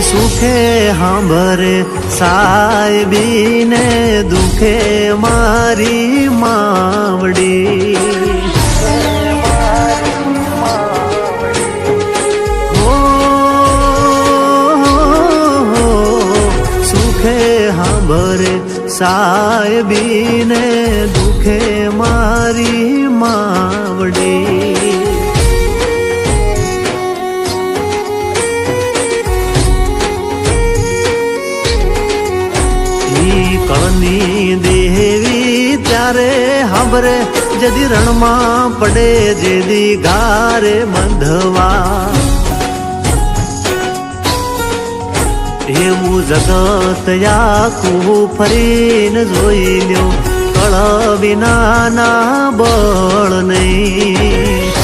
સુખે હાંભરે સાહેબીને દુખે મારી માવડી સુખે હાંભરે સાહેબીને દુખે મારી માવડી કળની દેવી ત્યારે હાંભરે જદી રણમાં પડે જેદી ગારે બંધવા એવું જગત આખું ફરીને જોઈ લ્યો કળ વિનાના બળ નહીં